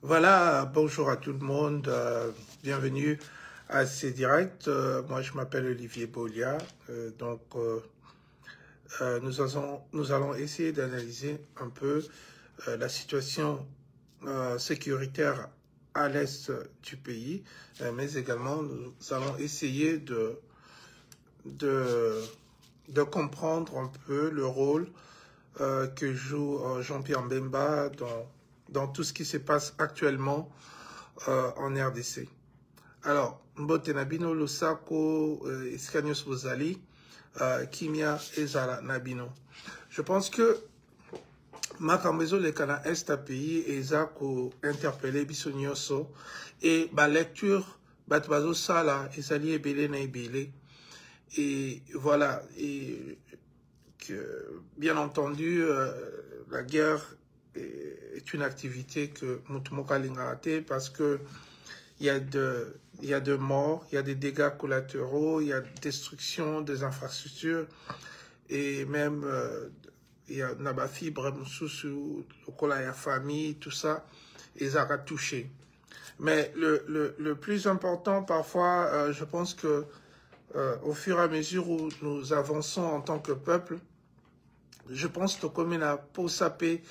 Voilà, bonjour à tout le monde, bienvenue à ces directs. Moi, je m'appelle Olivier Bolia, nous allons essayer d'analyser un peu la situation sécuritaire à l'est du pays, mais également nous allons essayer de, de comprendre un peu le rôle que joue Jean-Pierre Mbemba dans tout ce qui se passe actuellement en RDC. Alors, Mbote Nabino, Losako, Iskanios Bozali, Kimia Ezala Nabino. Je pense que Makambezo le Kana Est pays Ezako interpellé Bisonyoso et ma lecture Batbazo Sala Ezali Ebele na Ebele. Et voilà, et que bien entendu, la guerre est une activité que Mutumoka Lingate parce que il y a de morts, il y a des dégâts collatéraux, il y a destruction des infrastructures et même il y a Nabafi, Bremsusu, Lokola famille, tout ça, ils ont touché. Mais le plus important parfois, je pense que au fur et à mesure où nous avançons en tant que peuple, je pense que comme il a posapé,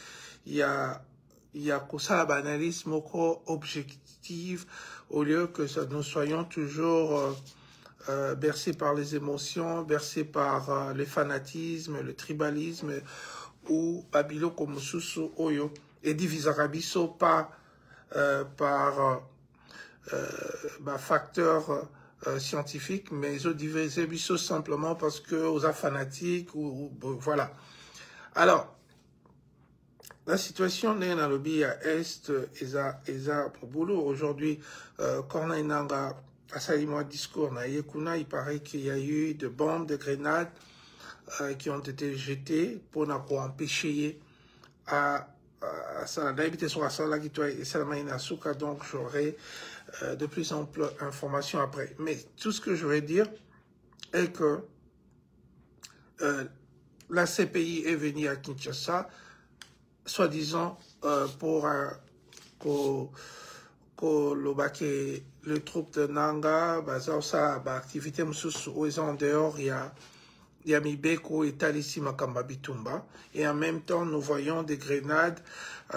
il y a ça l'analyse objective au lieu que nous soyons toujours bercés par les émotions, bercés par le fanatisme, le tribalisme ou Babilo comme Susu Oyo et divisarabiso par facteurs scientifiques, mais ils ont divisé simplement parce que aux fanatiques ou voilà. Alors, la situation n'est dans le pays à Est, Eza pour boulot. Aujourd'hui, quand on a un discours, il paraît qu'il y a eu de bombes, de grenades qui ont été jetées pour empêcher à ça. D'habitude, sur la salle donc j'aurai de plus en plus d'informations après. Mais tout ce que je vais dire est que la CPI est venue à Kinshasa, soi-disant pour le troupe de Nanga, ça, activité aux en dehors, il y a Mibeko et Talissi Makamba Bitumba. Et en même temps, nous voyons des grenades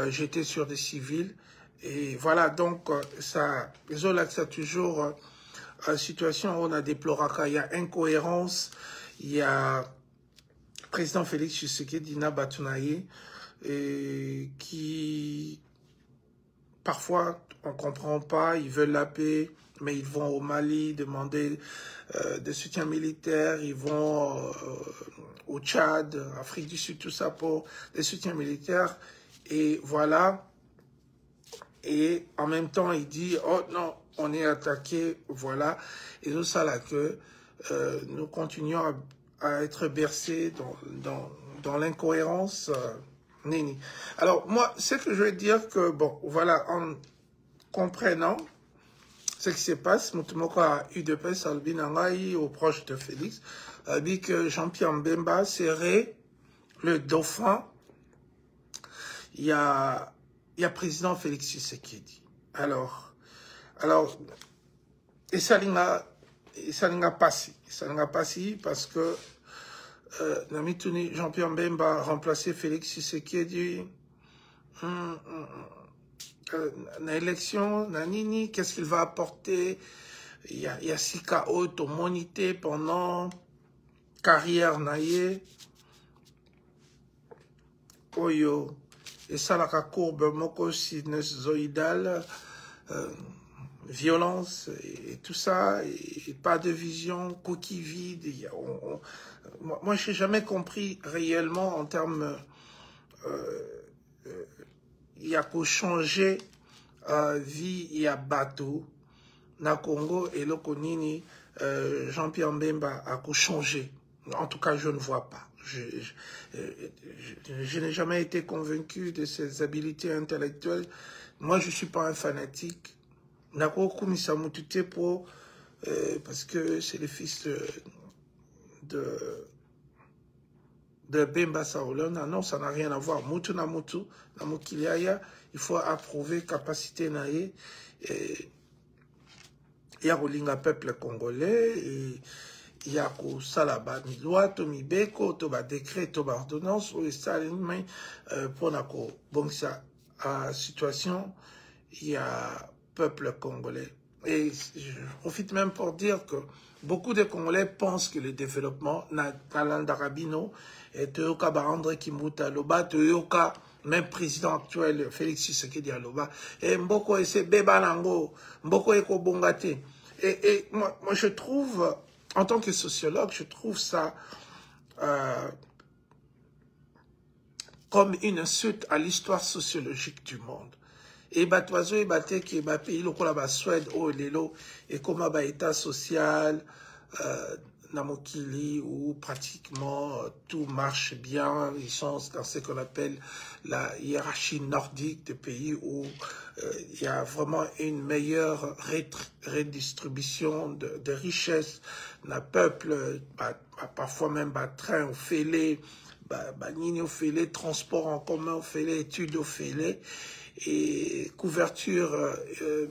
jetées sur des civils. Et voilà, donc, ça, c'est toujours une situation où on a déploré qu'il y a incohérence, il y a président Félix Tshisekedi Dina Batunaye, qui parfois on ne comprend pas, ils veulent la paix, mais ils vont au Mali demander des soutiens militaires, ils vont au Tchad, Afrique du Sud, tout ça pour des soutiens militaires, et voilà. Et en même temps, il dit, oh non, on est attaqué, voilà. Et tout ça là que nous continuons à être bercés dans l'incohérence. Nini. Alors, moi, ce que je veux dire que, bon, voilà, en comprenant ce qui se passe, Mutumoko a eu de paix, Albinangaï, aux proches de Félix, a dit que Jean-Pierre Mbemba serait le dauphin. Il y a président Félix Tshisekedi. Alors, et ça n'a pas si, parce que Jean-Pierre Mbemba a remplacé Félix Tshisekedi na élection, na nini, qu'est-ce qu'il va apporter? Il y a Sika Haute monité pendant carrière naïe. Oyo, et ça la courbe moko sinusoïdale, violence et tout ça, et pas de vision, coquille vide. Moi, je n'ai jamais compris réellement en termes... il y a qu'au changer vie, il y a bateau. Na Congo et le Konini, Jean-Pierre Mbemba a qu'au changer. En tout cas, je ne vois pas. Je n'ai jamais été convaincu de ses habiletés intellectuelles. Moi, je ne suis pas un fanatique. Nako Kumisa Mutute pour parce que c'est le fils de Bemba Saolona, non, ça n'a rien à voir. Mutu na mutu, na mokiliaya, il faut approuver capacité nae. Il y a un peuple congolais, et il y a salaba mi loi, to mi beko, to ba décret, to ba ordonnance, ou mais pour la bonsa à situation, il y a peuple congolais. Et je profite même pour dire que beaucoup de Congolais pensent que le développement n'a pas d'arabino et Toyoka Barandre Kimuta Loba, Toyoka, même président actuel, Félix Tshisekedi Aloba, et Mboko ese Beba Nango, Mboko Eko Bongate. Et moi, je trouve, en tant que sociologue, je trouve ça comme une insulte à l'histoire sociologique du monde. Et batoizo et baté qui est pays lokola ba Suède au lelo et comme ba état social namokili où pratiquement tout marche bien, ils sont dans ce qu'on appelle la hiérarchie nordique des pays où il y a vraiment une meilleure redistribution de richesses, d'un peuple, parfois même train au fêlé, nini au fêlé, transport en commun au fêlé, études au fêlé, et couverture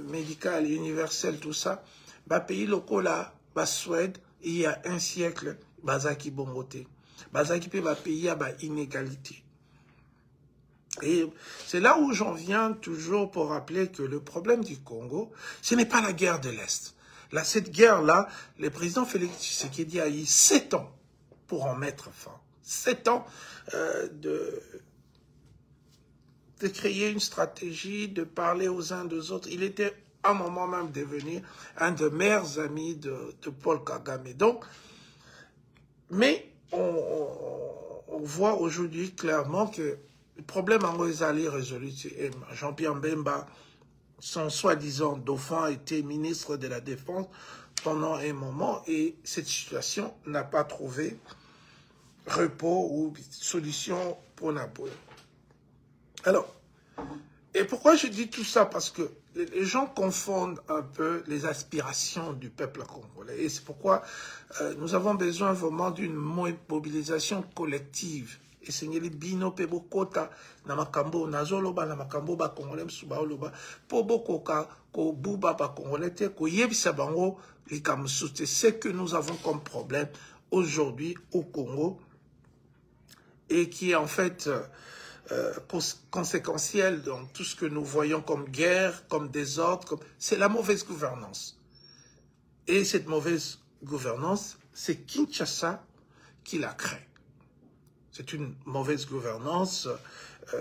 médicale universelle, tout ça, pays locaux là, Suède, il y a un siècle, bazaki bongote. Bazaki pe pays à inégalité. Et c'est là où j'en viens toujours pour rappeler que le problème du Congo, ce n'est pas la guerre de l'Est. Là, cette guerre-là, le président Félix Tshisekedi a eu 7 ans pour en mettre fin. 7 ans de créer une stratégie, de parler aux uns aux autres. Il était à un moment même devenu un des meilleurs amis de Paul Kagame. Donc, mais on voit aujourd'hui clairement que le problème en Rosali résolu, Jean-Pierre Mbemba, son soi-disant dauphin, était ministre de la Défense pendant un moment et cette situation n'a pas trouvé repos ou solution pour Napoléon. Alors, et pourquoi je dis tout ça? Parce que les gens confondent un peu les aspirations du peuple congolais. Et c'est pourquoi nous avons besoin vraiment d'une mobilisation collective. Et c'est les bino pebokota na makambo nazoloba na makambo ba congolais msuba oloba po bokoka ko buba ba congolais te ko yebisa bango likamsute. C'est que nous avons comme problème aujourd'hui au Congo et qui est en fait conséquentiel dans tout ce que nous voyons comme guerre, comme désordre, c'est la mauvaise gouvernance. Et cette mauvaise gouvernance, c'est Kinshasa qui la crée. C'est une mauvaise gouvernance,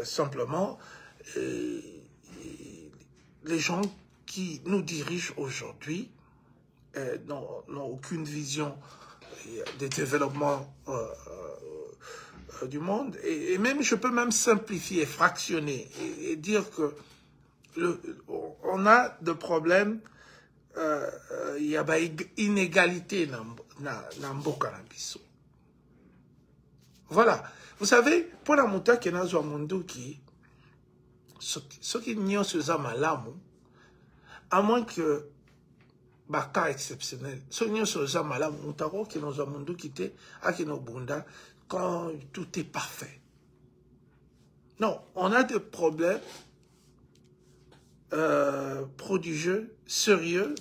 simplement. Les gens qui nous dirigent aujourd'hui n'ont aucune vision des développements du monde, et même je peux même simplifier, fractionner et dire que on a des problèmes, il y a inégalité dans mboka na biso. Voilà, vous savez, pour la muta qui na zo monduki, ce qui n'y se za malamu, à moins que cas exceptionnel, ce qui n'y se za malamu, mutaro qui na zo monduki te, a qui no bunda, quand tout est parfait. Non, on a des problèmes prodigieux, sérieux,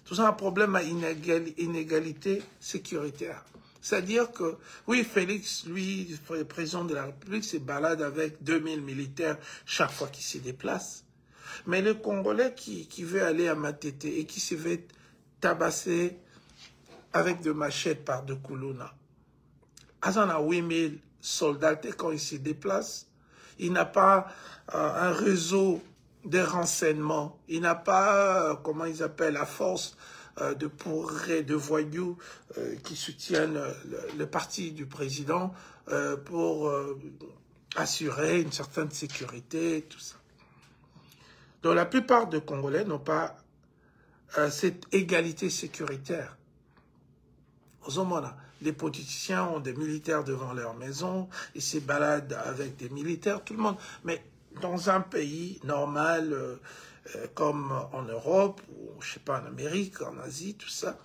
tout ça un problème à inégalité sécuritaire. C'est-à-dire que, oui, Félix, lui, président de la République, se balade avec 2000 militaires chaque fois qu'il se déplace. Mais le Congolais qui veut aller à Matete et qui se fait tabasser avec des machettes par de Koulouna. Azan a 8000 soldats quand il se déplace. Il n'a pas un réseau de renseignement. Il n'a pas, comment ils appellent, la force de pourrets, de voyous qui soutiennent le parti du président pour assurer une certaine sécurité, tout ça. Donc la plupart des Congolais n'ont pas cette égalité sécuritaire. Les politiciens ont des militaires devant leur maison, ils se baladent avec des militaires, tout le monde. Mais dans un pays normal, comme en Europe, ou je sais pas, en Amérique, en Asie, tout ça,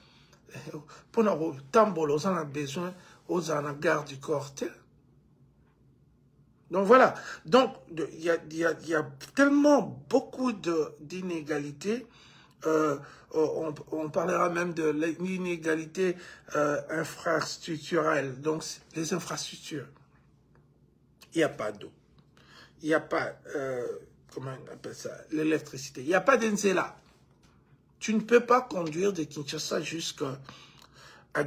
Pour nous, tambour, on a besoin aux en garde du corps. Donc voilà. Donc, il y a tellement beaucoup d'inégalités. On parlera même de l'inégalité infrastructurelle. Donc, les infrastructures. Il n'y a pas d'eau. Il n'y a pas, comment on appelle ça, l'électricité. Il n'y a pas d'Enzela. Tu ne peux pas conduire de Kinshasa jusqu'à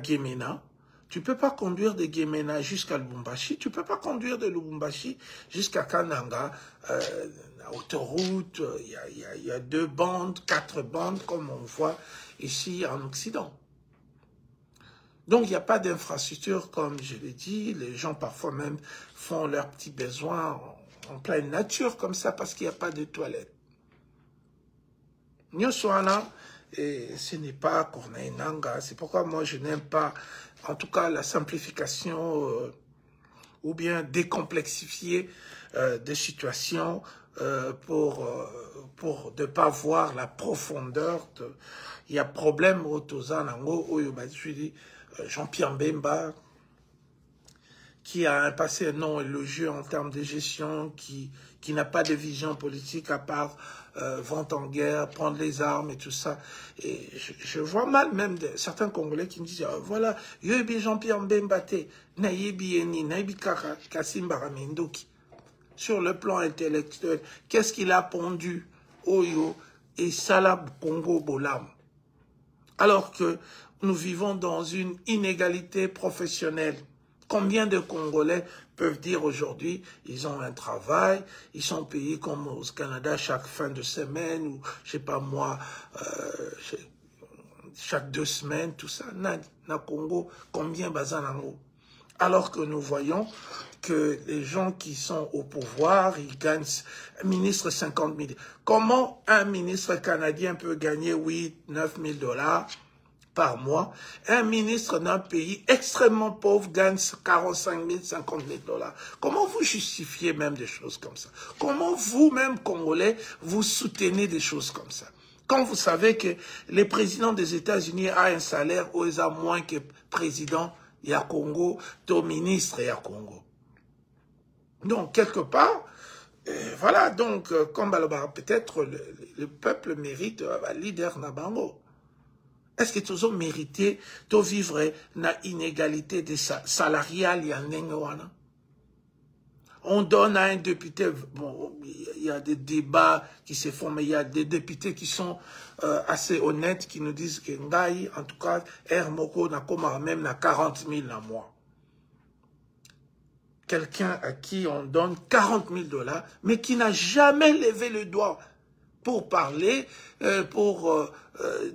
Gemena. Tu ne peux pas conduire de Gemena jusqu'à Lubumbashi. Tu ne peux pas conduire de Lubumbashi jusqu'à Kananga. Autoroute, il y a 2 bandes, 4 bandes, comme on voit ici en Occident. Donc, il n'y a pas d'infrastructure, comme je l'ai dit. Les gens, parfois même, font leurs petits besoins en pleine nature, comme ça, parce qu'il n'y a pas de toilettes. Nyoswana, et ce n'est pas Corneille Nanga. C'est pourquoi moi, je n'aime pas, en tout cas, la simplification ou bien décomplexifier des situations pour ne pas voir la profondeur. Il y a problème au Tozanango, je dis Jean-Pierre Mbemba, qui a un passé non élogieux en termes de gestion, qui n'a pas de vision politique à part vente en guerre, prendre les armes et tout ça. Et je vois mal même certains Congolais qui me disent voilà, Yobi Jean-Pierre Mbemba te, Naïbi Eni, Naïbi Kasimba Ramendoki. Sur le plan intellectuel, qu'est-ce qu'il a pondu Oyo et Salab Congo Bolam? Alors que nous vivons dans une inégalité professionnelle. Combien de Congolais peuvent dire aujourd'hui, ils ont un travail, ils sont payés comme au Canada chaque fin de semaine, ou je sais pas moi, chaque 2 semaines, tout ça. Na Congo, combien Bazanango? Alors que nous voyons que les gens qui sont au pouvoir, ils gagnent, un ministre 50 000. Comment un ministre canadien peut gagner 8, 9 000 $ par mois? Un ministre d'un pays extrêmement pauvre gagne 45 000, 50 000 $. Comment vous justifiez même des choses comme ça? Comment vous-même, Congolais, vous soutenez des choses comme ça? Quand vous savez que le président des États-Unis a un salaire où il a moins que président, il y a Congo, ton ministre, il y a Congo. Donc, quelque part, voilà, donc, comme peut-être le peuple mérite un leader Nabango. Est-ce que tu as mérité de vivre une inégalité salariale? On donne à un député, bon, il y a des débats qui se font, mais il y a des députés qui sont assez honnêtes, qui nous disent que Ngai, en tout cas, Moko n'a même 40 000 à mois. Quelqu'un à qui on donne 40 000 $, mais qui n'a jamais levé le doigt pour parler, pour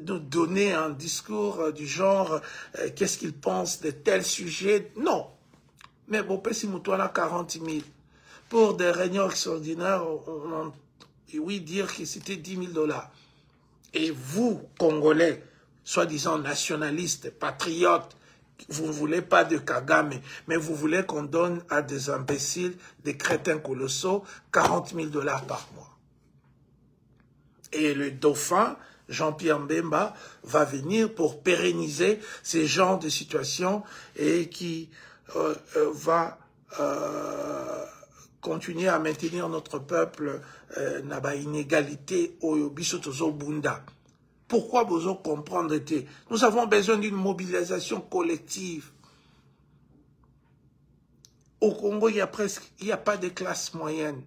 nous donner un discours du genre qu'est-ce qu'il pense de tel sujet. Non. Mais bon, si nous avons 40 000 pour des réunions extraordinaires, oui, dire que c'était 10 000 $. Et vous, Congolais, soi-disant nationalistes, patriotes, vous ne voulez pas de Kagame, mais vous voulez qu'on donne à des imbéciles, des crétins colossaux, 40 000 $ par mois. Et le dauphin, Jean-Pierre Mbemba, va venir pour pérenniser ces genres de situations et qui va continuer à maintenir notre peuple dans l'inégalité au Bisotozo Bunda. Pourquoi vous comprendre? Nous avons besoin d'une mobilisation collective. Au Congo, il n'y a pas de classe moyenne.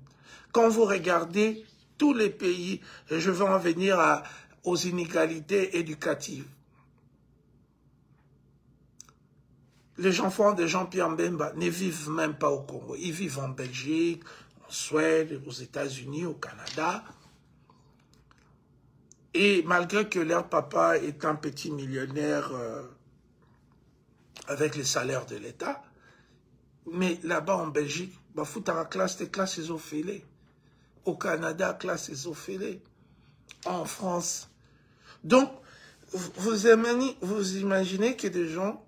Quand vous regardez tous les pays, et je vais en venir aux inégalités éducatives. Les enfants de Jean-Pierre Mbemba ne vivent même pas au Congo. Ils vivent en Belgique, en Suède, aux États-Unis, au Canada. Et malgré que leur papa est un petit millionnaire avec les salaires de l'État, mais là-bas en Belgique, bah, foutara classe des classes isophilées. Au Canada, classe isophilée. En France. Donc, vous imaginez que des gens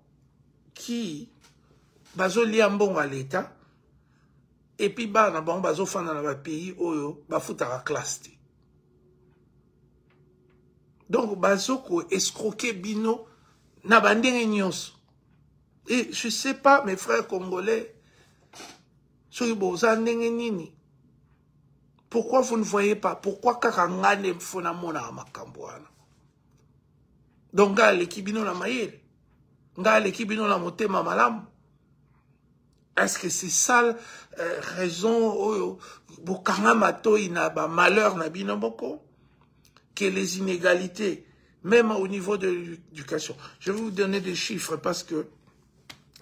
qui bazo liambon à l'État et puis bah na bon bazo fana na pays oyo ba foutara classe. Donc bazo ko escroquer bino na bandenge nyonso. Et je sais pas, mes frères congolais, pourquoi vous ne voyez pas? Pourquoi kakangane mfona mona makamboana? Donc, nga lekibino la mayele. Nga lekibino la motema malamu. Est-ce que c'est ça raison bokanga matoi na ba malheur na bino boko? Que les inégalités, même au niveau de l'éducation. Je vais vous donner des chiffres parce que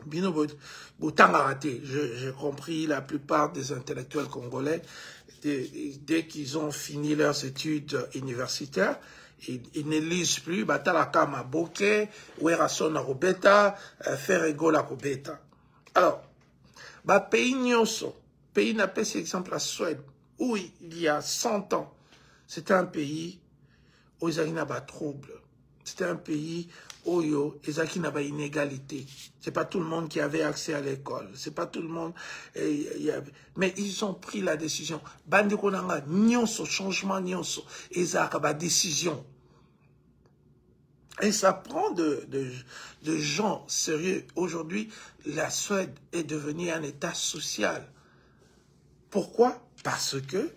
bino botang a raté. J'ai compris la plupart des intellectuels congolais, dès qu'ils ont fini leurs études universitaires, ils ne lisent plus batalaka maboke, werason na robeta, faire égol à robeta. Alors, pays nyonso, pays n'a pas cet exemple la Suède, où il y a 100 ans, c'était un pays où il y a des troubles. C'était un pays où il y a des inégalités. C'est pas tout le monde qui avait accès à l'école. C'est pas tout le monde. Mais ils ont pris la décision. Bandi konanga nyonso changement nyonso. Ils ont pris décision. Et ça prend de gens sérieux. Aujourd'hui, la Suède est devenue un État social. Pourquoi? Parce que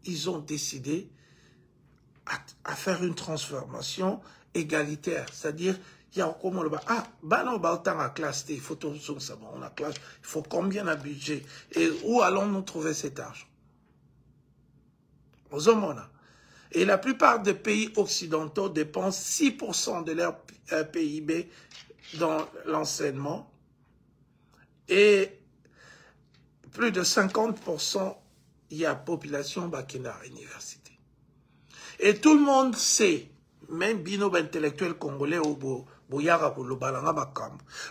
ils ont décidé à faire une transformation égalitaire. C'est-à-dire, il y a comment le bas. Ah, bah non, bah autant à classe, il faut tout ça, on a classe, il faut combien de budget? Et où allons-nous trouver cet argent? Aux hommes, et la plupart des pays occidentaux dépensent 6% de leur PIB dans l'enseignement et plus de 50%, il y a population qui est à l'université. Et tout le monde sait, même bino intellectuel congolais ou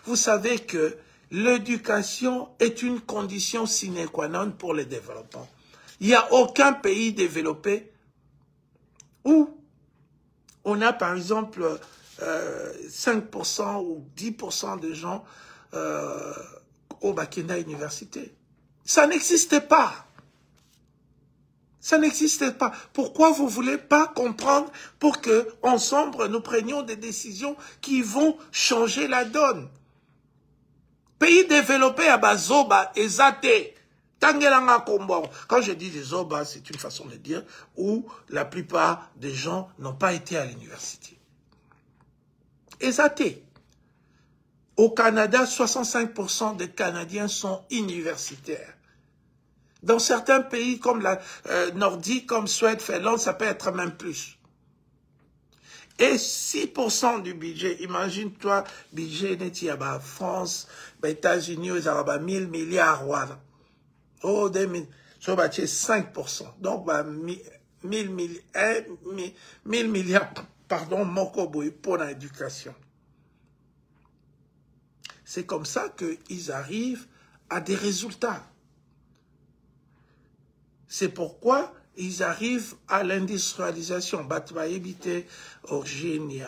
vous savez que l'éducation est une condition sine qua non pour le développement. Il n'y a aucun pays développé où on a par exemple 5% ou 10% de gens au Bakenda Université. Ça n'existait pas. Ça n'existait pas. Pourquoi vous ne voulez pas comprendre pour que, ensemble, nous prenions des décisions qui vont changer la donne? Pays développés à Bazoba et Zate. Quand je dis des Zoba, c'est une façon de dire où la plupart des gens n'ont pas été à l'université. Et Zate. Au Canada, 65% des Canadiens sont universitaires. Dans certains pays comme la nordique, comme Suède, Finlande, ça peut être même plus. Et 6% du budget, imagine-toi, budget net, France, États-Unis, ils ont 1000 milliards. Voilà. Oh, 2000, so, 5%. Donc, 1000 milliards, pardon, mokoboy pour l'éducation. C'est comme ça qu'ils arrivent à des résultats. C'est pourquoi ils arrivent à l'industrialisation. Origine, il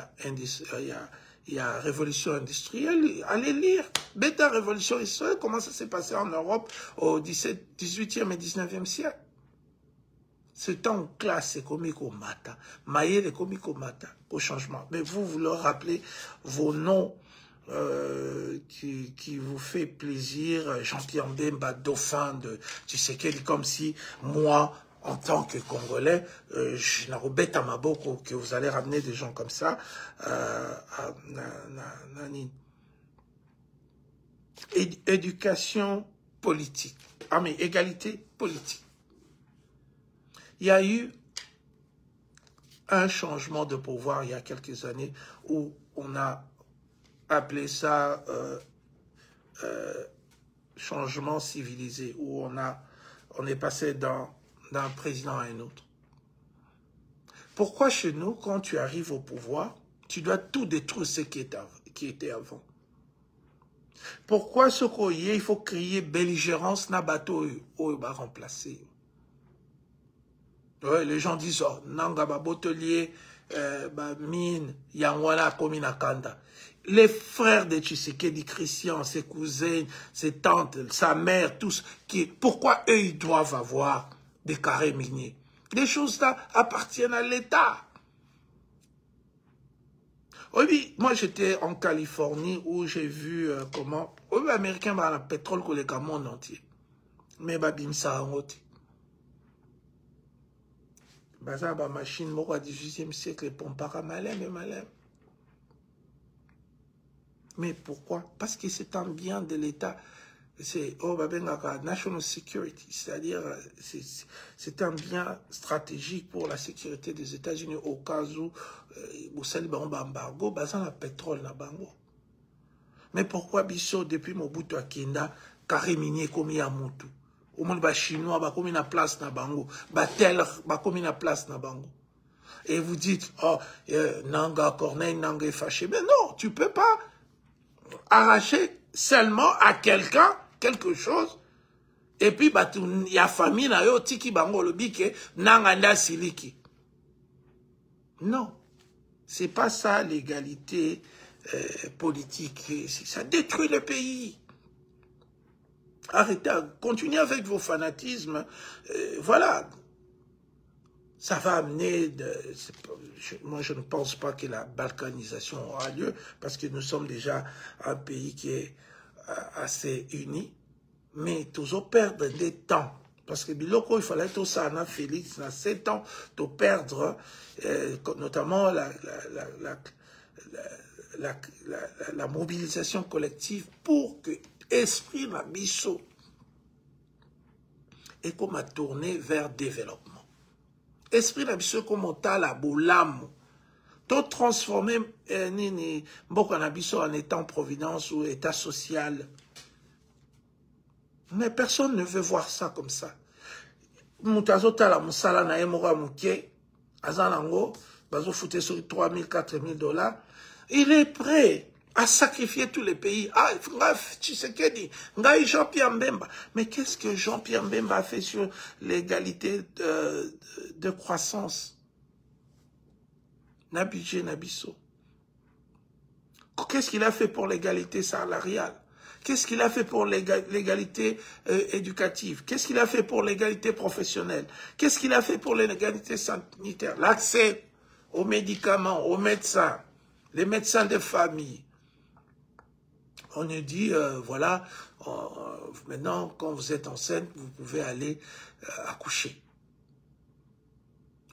y a révolution industrielle. Allez lire. Bêta révolution industrielle, comment ça s'est passé en Europe au 18e et 19e siècle. Ce temps classe, c'est comme au matin. Maïe, c'est comme au matin, au changement. Mais vous leur rappelez vos noms qui vous fait plaisir. Jean-Pierre Mbemba, dauphin de Tshisekedi, comme si moi, en tant que Congolais, je n'arrobette à ma boko que vous allez ramener des gens comme ça. Éducation politique. Ah mais égalité politique. Il y a eu un changement de pouvoir il y a quelques années où on a appelé ça changement civilisé, où on est passé d'un président à un autre. Pourquoi chez nous, quand tu arrives au pouvoir, tu dois tout détruire ce qui était avant? Pourquoi ce qu'on y est, il faut créer belligérance, na bateau où va remplacer? Ouais, les gens disent, oh, nanga ba botelier, mine, yangwana komina kanda. Les frères de Tshisekedi, Christian, ses cousins, ses tantes, sa mère, tous, pourquoi eux, ils doivent avoir des carrés miniers? Les choses là appartiennent à l'État. Oui, moi j'étais en Californie où j'ai vu comment... Oui, les Américains ont le pétrole que le monde entier. Mais babimsa angote. Baza ba machine moko à 18e siècle pompara malem et malem. Mais pourquoi? Parce que c'est un bien de l'État. C'est national security, c'est-à-dire c'est un bien stratégique pour la sécurité des États-Unis au cas où vous savez embargo, basant le pétrole na bango. Mais pourquoi biso depuis Mobutu Akenda carré minier comme Yamutu? Au monde ba chinois ba comme na place na bango, ba tel ba comme na place na bango. Et vous dites oh Nanga Corneille Nanga est fâché. Mais non, tu peux pas arracher seulement à quelqu'un quelque chose et puis il y a famille na yo tiki bango le bike nanganda siliki. Non, c'est pas ça l'égalité politique, ça détruit le pays. Arrêtez, continuez avec vos fanatismes, voilà. Ça va amener, moi je ne pense pas que la balkanisation aura lieu, parce que nous sommes déjà un pays qui est assez uni, mais toujours perdre des temps. Parce que Biloko, il fallait tout ça, Anna Félix, dans 7 ans, de perdre, notamment la mobilisation collective pour que l'esprit Mabiso est comme à tourner vers développement. Esprit Nabiso comme on t'a la boulame. Tout transformer Mboko Nabiso en état-providence ou état social. Mais personne ne veut voir ça comme ça. Moutazota la moussala na emora mouké, azanango, bazo fouté sur 3 000, 4 000 $. Il est prêt à sacrifier tous les pays. Ah, bref, tu sais qu'est dit. Ngaï Jean-Pierre Mbemba. Mais qu'est-ce que Jean-Pierre Mbemba a fait sur l'égalité de croissance? Nabidje Nabiso. Qu'est-ce qu'il a fait pour l'égalité salariale? Qu'est-ce qu'il a fait pour l'égalité éducative? Qu'est-ce qu'il a fait pour l'égalité professionnelle? Qu'est-ce qu'il a fait pour l'égalité sanitaire? L'accès aux médicaments, aux médecins, les médecins de famille. On nous dit, voilà, maintenant, quand vous êtes enceinte, vous pouvez aller accoucher.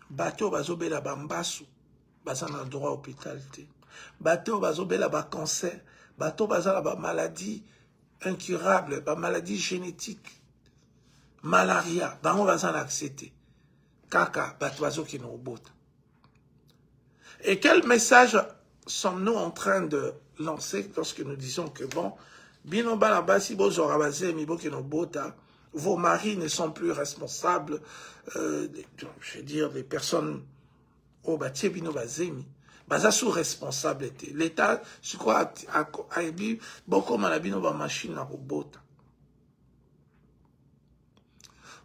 Bateau, bazobela bambasu, bazan en droit hôpital. Bateau, bazobela ba cancer. Bateau, bazan ba maladie incurable, ba maladie génétique. Malaria, bango bazan accepté. Kaka, bateau, bazo qui nous botte. Et quel message sommes-nous en train de lancer lorsque nous disons que bon, vos maris ne sont plus responsables, je veux dire, des personnes au bâti bino bazemi, baza sous responsabilité. L'État, je crois, a dit beaucoup malabino ba machine à robot.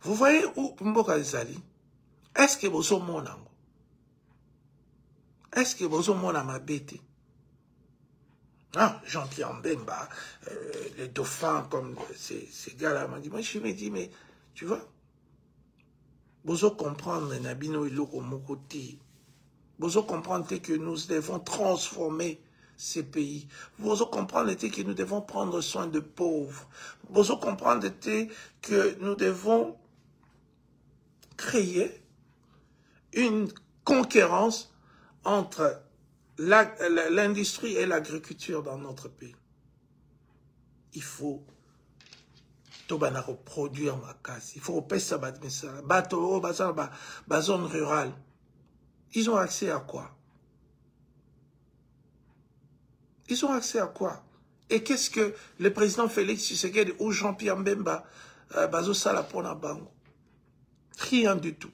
Vous voyez où Mboka Zali? Est-ce que vous avez mon ango? Est-ce que vous avez mon amabete? Ah, Jean-Pierre Mbemba, les dauphins comme ces gars-là m'ont dit, moi je me dis, mais tu vois, vous comprendre, Nabino Iloko Mokoti, vous comprendre que nous devons transformer ces pays, vous comprendre que nous devons prendre soin de pauvres, vous comprendre que nous devons créer une concurrence entre l'industrie et l'agriculture dans notre pays. Il faut reproduire ma casse. Il faut repérer ça, bateau, zone rurale. Ils ont accès à quoi? Ils ont accès à quoi? Et qu'est-ce que le président Félix Tshisekedi ou Jean-Pierre Mbemba bazo sala pona bango? Rien du tout.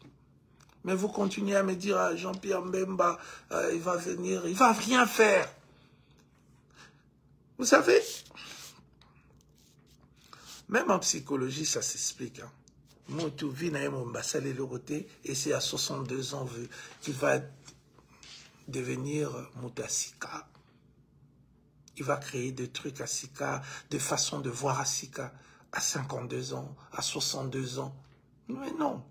Mais vous continuez à me dire, ah, Jean-Pierre Mbemba, il va venir, il va rien faire. Vous savez, même en psychologie, ça s'explique. Hein. Et c'est à 62 ans qu'il va devenir Moutassika. Il va créer des trucs à Sika, des façons de voir à Sika, à 52 ans, à 62 ans. Mais non.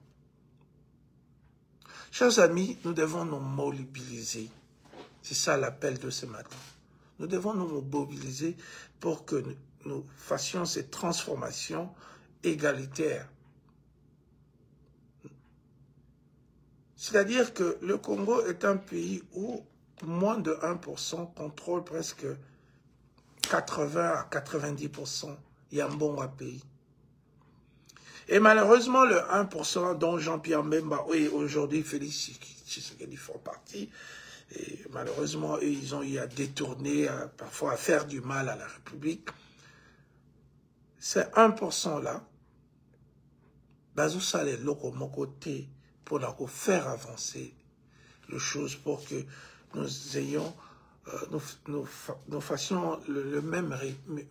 Chers amis, nous devons nous mobiliser. C'est ça l'appel de ce matin. Nous devons nous mobiliser pour que nous fassions cette transformation égalitaire. C'est-à-dire que le Congo est un pays où moins de 1% contrôle presque 80 à 90% Yambonga pays. Et malheureusement, le 1% dont Jean-Pierre Mbemba et aujourd'hui Félix Tshisekedi font partie, et malheureusement, eux, ils ont eu à détourner, parfois à faire du mal à la République. Ces 1% là, bazoussa les locaux mon côté pour faire avancer les choses pour que nous ayons, nous fassions le même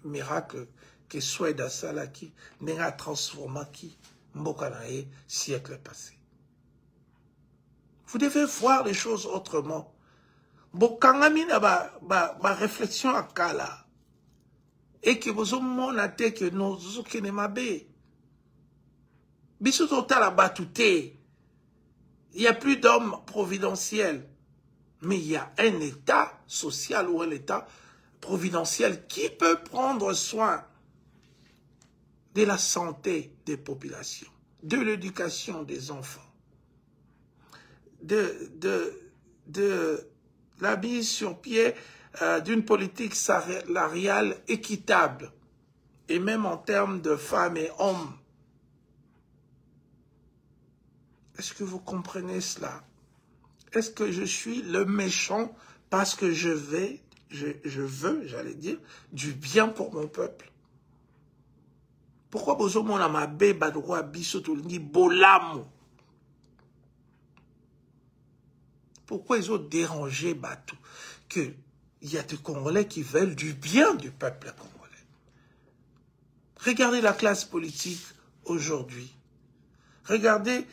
miracle que Soueda Salaki n'a transformé qui Mbokanae siècle passé. Vous devez voir les choses autrement. Bokangami na ba réflexion à Kala. Et que vous avez que nous ne mabe. Bisous total à batouté. Il n'y a plus d'hommes providentiels. Mais il y a un État social ou un État providentiel qui peut prendre soin de la santé des populations, de l'éducation des enfants, de la mise sur pied d'une politique salariale équitable, et même en termes de femmes et hommes. Est-ce que vous comprenez cela? Est-ce que je suis le méchant parce que je veux, j'allais dire, du bien pour mon peuple? Pourquoi bozomo na mabe badroa biso tolingi bolamu? Pourquoi ils ont dérangé Batou? Qu'il y a des Congolais qui veulent du bien du peuple congolais. Regardez la classe politique aujourd'hui. Regardez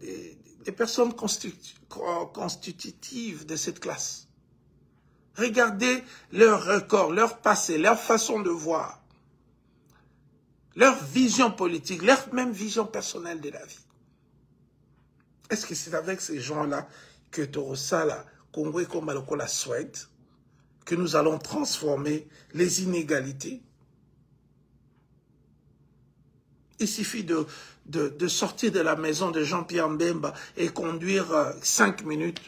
les personnes constitutives de cette classe. Regardez leur record, leur passé, leur façon de voir. Leur vision politique, leur même vision personnelle de la vie. Est-ce que c'est avec ces gens-là que Torosala, Congo et Kombaloko la souhaite, que nous allons transformer les inégalités? Il suffit de sortir de la maison de Jean-Pierre Mbemba et conduire 5 minutes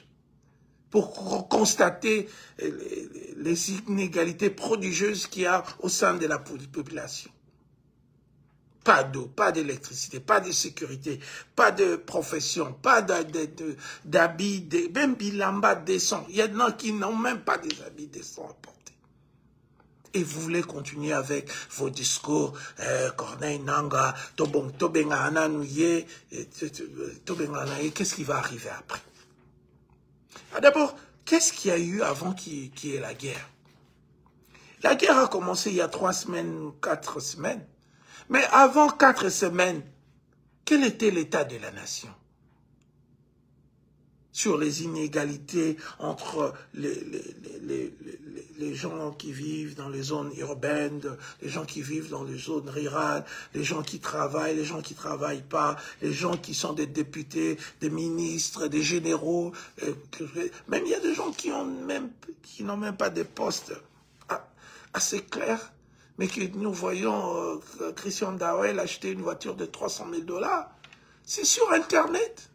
pour constater les inégalités prodigieuses qu'il y a au sein de la population. Pas d'eau, pas d'électricité, pas de sécurité, pas de profession, pas d'habits, même bilamba décent. Il y en a qui n'ont même pas des habits décents à porter. Et vous voulez continuer avec vos discours, Corneille Nanga, Tobenga Ananouye, qu'est-ce qui va arriver après? D'abord, qu'est-ce qu'il y a eu avant qu'il y ait la guerre? La guerre a commencé il y a 3 semaines, 4 semaines. Mais avant 4 semaines, quel était l'état de la nation? Sur les inégalités entre les gens qui vivent dans les zones urbaines, les gens qui vivent dans les zones rurales, les gens qui travaillent, les gens qui ne travaillent pas, les gens qui sont des députés, des ministres, des généraux. Même il y a des gens qui n'ont même pas des postes assez clairs. Mais que nous voyons Christian Dawel acheter une voiture de 300 000 $. C'est sur Internet.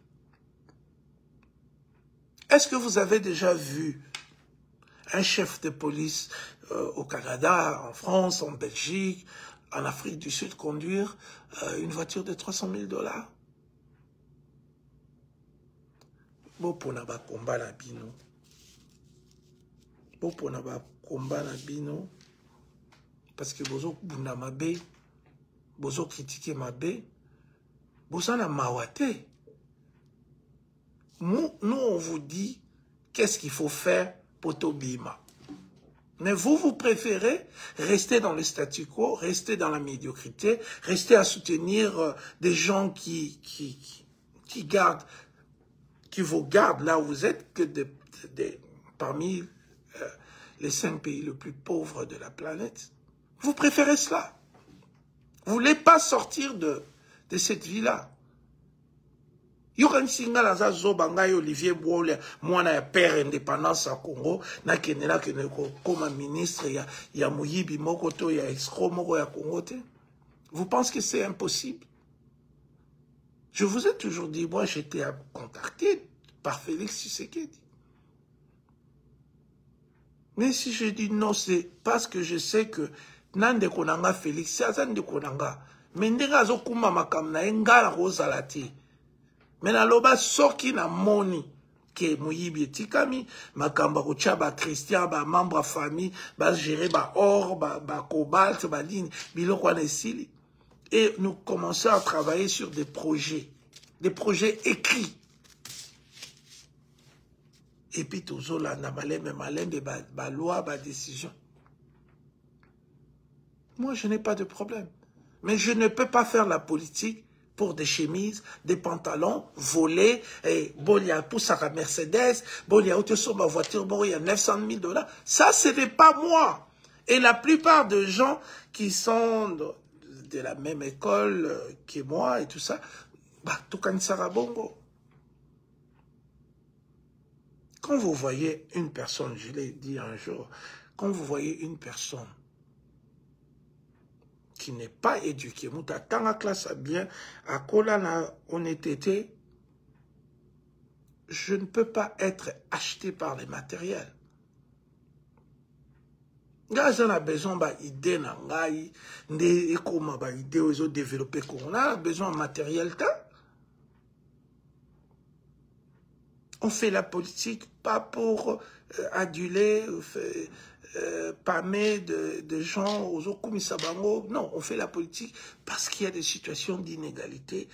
Est-ce que vous avez déjà vu un chef de police au Canada, en France, en Belgique, en Afrique du Sud conduire une voiture de 300 000 $? Bon, pour n'a pas combat la bino. Bon, pour n'a pas combat la bino. Parce que bozo bunda mabe, bozo critiquer mabe, bozo na mawate. Nous, on vous dit qu'est-ce qu'il faut faire pour Tobima. Mais vous préférez rester dans le statu quo, rester dans la médiocrité, rester à soutenir des gens qui vous gardent là où vous êtes, que parmi les 5 pays les plus pauvres de la planète. Vous préférez cela. Vous ne voulez pas sortir de cette vie-là. yokanisi nga naza zoba ngai Olivier Bwole mwana ya père indépendance à Congo nakendela kende koma ministre ya moyibi moko to ya escroc moko ya Congo te. Vous pensez que c'est impossible? Je vous ai toujours dit, moi j'étais contacté par Félix Tshisekedi. Mais si je dis non, c'est parce que je sais que Nande Konanga Félix, c'est Nande Konanga. Mais Ndega Zokuma Makamna Engala Rosalati. Mais na loba soki na moni ke Moyibi etikami makamba kocha ba Christian ba membre famille ba gérer ba or ba cobalt ba ligne biloko wana esili. Et nous commençons à travailler sur des projets écrits. Et puis toujours là, malin de ba loi, ba décision. Moi, je n'ai pas de problème. Mais je ne peux pas faire la politique pour des chemises, des pantalons volés, et bon, il y a pour ça Mercedes, bon, il y a autre sur ma voiture, bon, il y a 900 000 $. Ça, ce n'est pas moi. Et la plupart des gens qui sont de la même école que moi et tout ça, bah, tout comme Sarabongo. Quand vous voyez une personne, je l'ai dit un jour, quand vous voyez une personne qui n'est pas éduquée, tant la classe a bien, à Kolana honnêteté, je ne peux pas être acheté par les matériels. Quand on a besoin d'idées, on a besoin de matériel. On fait la politique pas pour aduler, pâmer de gens aux Okumisabango. Non, on fait la politique parce qu'il y a des situations d'inégalité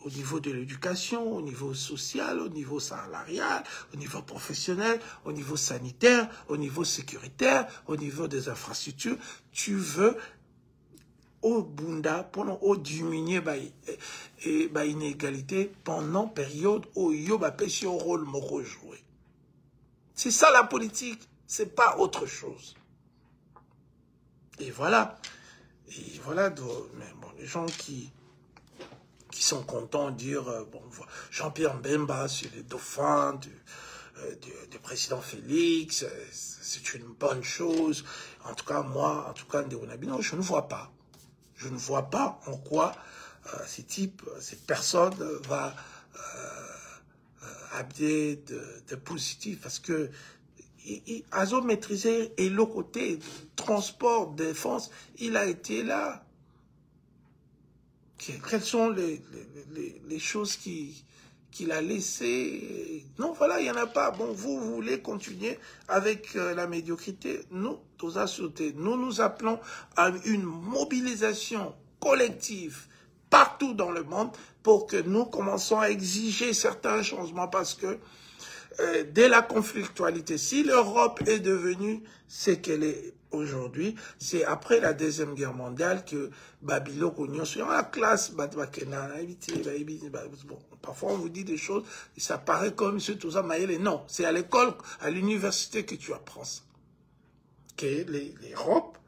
au niveau de l'éducation, au niveau social, au niveau salarial, au niveau professionnel, au niveau sanitaire, au niveau sécuritaire, au niveau des infrastructures. Tu veux au Bunda pendant au diminuer ba inégalité pendant période où yo ba pêcher au rôle moko jouer. C'est ça la politique, c'est pas autre chose. Et voilà mais bon, les gens qui sont contents de dire bon, Jean-Pierre Mbemba sur les dauphins du président Félix, c'est une bonne chose. En tout cas moi, en tout cas non, je ne vois pas. Je ne vois pas en quoi cette personne va amener de positif. Parce que ils ont maîtrisé et le côté transport, défense, il a été là. Quelles sont les choses qu'il a laissées? Non, voilà, il n'y en a pas. Bon, vous voulez continuer avec la médiocrité. Nous nous appelons à une mobilisation collective partout dans le monde pour que nous commençons à exiger certains changements parce que dès la conflictualité, si l'Europe est devenue ce qu'elle est aujourd'hui, c'est après la Deuxième Guerre mondiale que Babylone Union sur la classe, parfois on vous dit des choses, et ça paraît comme M. Touza Mayele. Non, c'est à l'école, à l'université que tu apprends ça. Que l'Europe,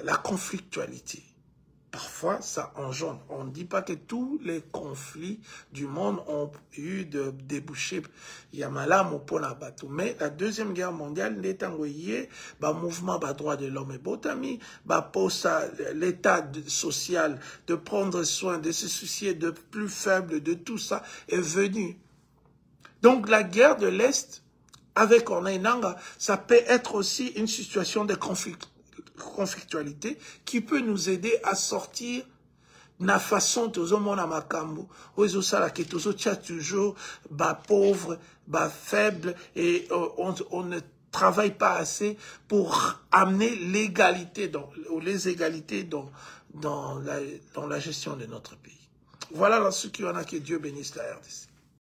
la conflictualité, parfois ça engendre. On ne dit pas que tous les conflits du monde ont eu de débouchés. Il y a malam pour la bateau. Mais la Deuxième Guerre mondiale, le mouvement des droits de l'homme et botami, l'état social de prendre soin, de se soucier de plus faibles, de tout ça est venu. Donc la guerre de l'Est avec Ornainanga, ça peut être aussi une situation de conflictualité qui peut nous aider à sortir na façon tozomona makambo ozo sala ke tozo tia toujours pauvre, faible et on ne travaille pas assez pour amener l'égalité les égalités dans la gestion de notre pays. Voilà ce qu'il y en a, que Dieu bénisse la RDC.